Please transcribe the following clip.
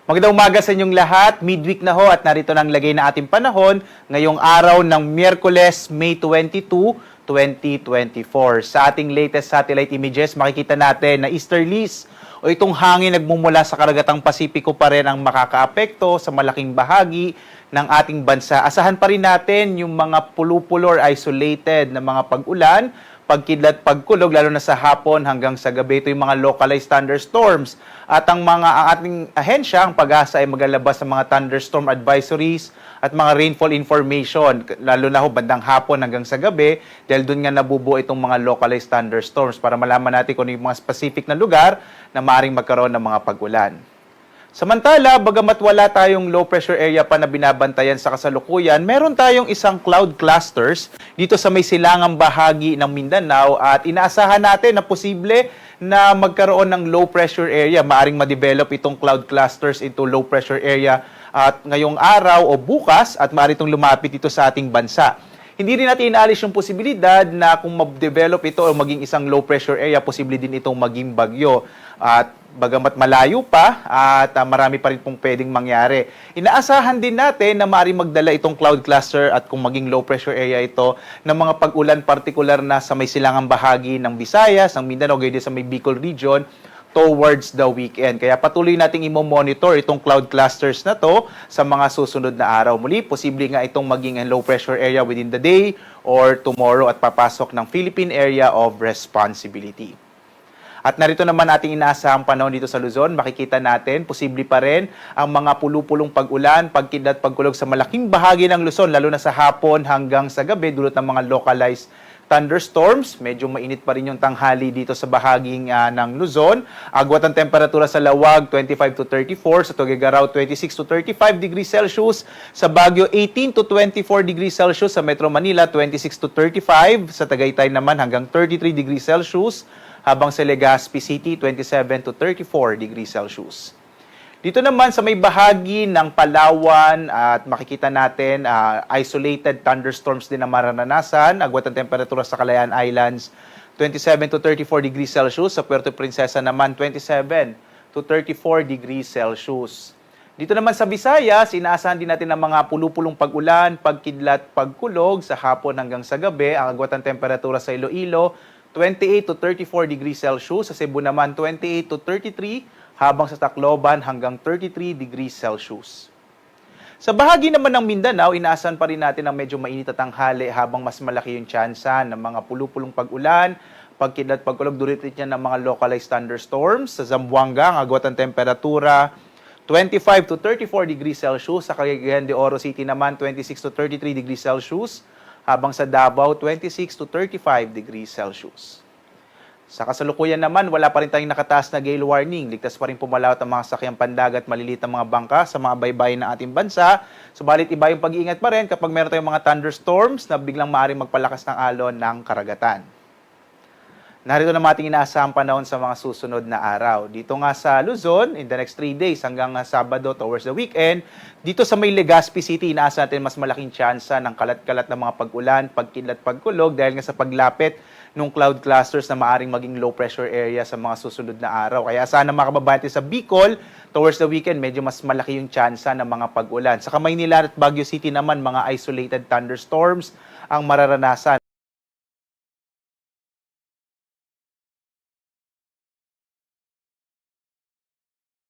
Magandang umaga sa inyong lahat. Midweek na ho at narito na ang lagay na ating panahon ngayong araw ng Miyerkules, May 22, 2024. Sa ating latest satellite images, makikita natin na easterlies o itong hangin nagmumula sa karagatang Pasipiko pa rin ang makakaapekto sa malaking bahagi ng ating bansa. Asahan pa rin natin yung mga pulupulo or isolated na mga pag-ulan, pagkidlat, pagkulog, lalo na sa hapon hanggang sa gabi. Ito yung mga localized thunderstorms. At ang ating ahensya, ang Pag-asa, ay maglalabas ng mga thunderstorm advisories at mga rainfall information, lalo na ho bandang hapon hanggang sa gabi, dahil doon nga nabubuo itong mga localized thunderstorms para malaman natin kung ano yung mga specific na lugar na maaaring magkaroon ng mga pag-ulan. Samantala, bagamat wala tayong low pressure area pa na binabantayan sa kasalukuyan, meron tayong isang cloud clusters dito sa may silangang bahagi ng Mindanao at inaasahan natin na posible na magkaroon ng low pressure area. Maaring ma-develop itong cloud clusters into low pressure area at ngayong araw o bukas at maaari itong lumapit dito sa ating bansa. Hindi rin natin inaalis yung posibilidad na kung ma-develop ito o maging isang low pressure area, posible din itong maging bagyo. At bagamat malayo pa at marami pa rin pong pwedeng mangyari. Inaasahan din natin na maaaring magdala itong cloud cluster at kung maging low pressure area ito ng mga pag-ulan partikular na sa may silangang bahagi ng Visayas, ng Mindanao, gayon din sa may Bicol region towards the weekend. Kaya patuloy nating i-monitor itong cloud clusters na to sa mga susunod na araw. Muli, posible nga itong maging low pressure area within the day or tomorrow at papasok ng Philippine Area of Responsibility. At narito naman ating inaasahang panahon dito sa Luzon. Makikita natin, posible pa rin ang mga pulupulong pag-ulan, pagkidlat, pagkulog sa malaking bahagi ng Luzon, lalo na sa hapon hanggang sa gabi, dulot ng mga localized thunderstorms. Medyo mainit pa rin yung tanghali dito sa bahaging ng Luzon. Agwat ang temperatura sa Lawag, 25 to 34. Sa Tuguegarao, 26 to 35 degrees Celsius. Sa Baguio, 18 to 24 degrees Celsius. Sa Metro Manila, 26 to 35. Sa Tagaytay naman, hanggang 33 degrees Celsius. Habang sa Legazpi City, 27 to 34 degrees Celsius. Dito naman sa may bahagi ng Palawan at makikita natin isolated thunderstorms din na mararanasan. Agwat ang temperatura sa Kalayaan Islands, 27 to 34 degrees Celsius. Sa Puerto Princesa naman, 27 to 34 degrees Celsius. Dito naman sa Visayas, inaasahan din natin ng mga pulupulong pag-ulan, pagkidlat, pagkulog sa hapon hanggang sa gabi. Ang agwat ang temperatura sa Iloilo, 28 to 34 degrees Celsius. Sa Cebu naman, 28 to 33, habang sa Tacloban hanggang 33 degrees Celsius. Sa bahagi naman ng Mindanao, inaasahan pa rin natin ang medyo mainit at tanghali habang mas malaki yung tsansa ng mga pulupulong pag-ulan, pagkidlat, pagkulog, dulit niya ng mga localized thunderstorms. Sa Zamboanga, ang agwat ng temperatura, 25 to 34 degrees Celsius. Sa Cagayan de Oro City naman, 26 to 33 degrees Celsius. Habang sa Davao, 26 to 35 degrees Celsius. Sa kasalukuyan naman, wala pa rin tayong nakataas na gale warning. Ligtas pa rin pumalawat ang mga sakyang pandagat, maliliit na mga bangka sa mga baybayin ng ating bansa. Subalit iba yung pag-iingat pa rin kapag meron tayong mga thunderstorms na biglang maaaring magpalakas ng alon ng karagatan. Narito naman ating inaasahang panahon sa mga susunod na araw. Dito nga sa Luzon, in the next 3 days hanggang Sabado towards the weekend, dito sa may Legazpi City, inaasahan natin mas malaking tsansa ng kalat-kalat na mga pag-ulan, pagkidlat, pagkulog dahil nga sa paglapit ng cloud clusters na maaring maging low pressure area sa mga susunod na araw. Kaya asahan ng mga kababayan natin sa Bicol, towards the weekend, medyo mas malaki yung tsansa ng mga pag-ulan. Sa Maynila at Baguio City naman, mga isolated thunderstorms ang mararanasan.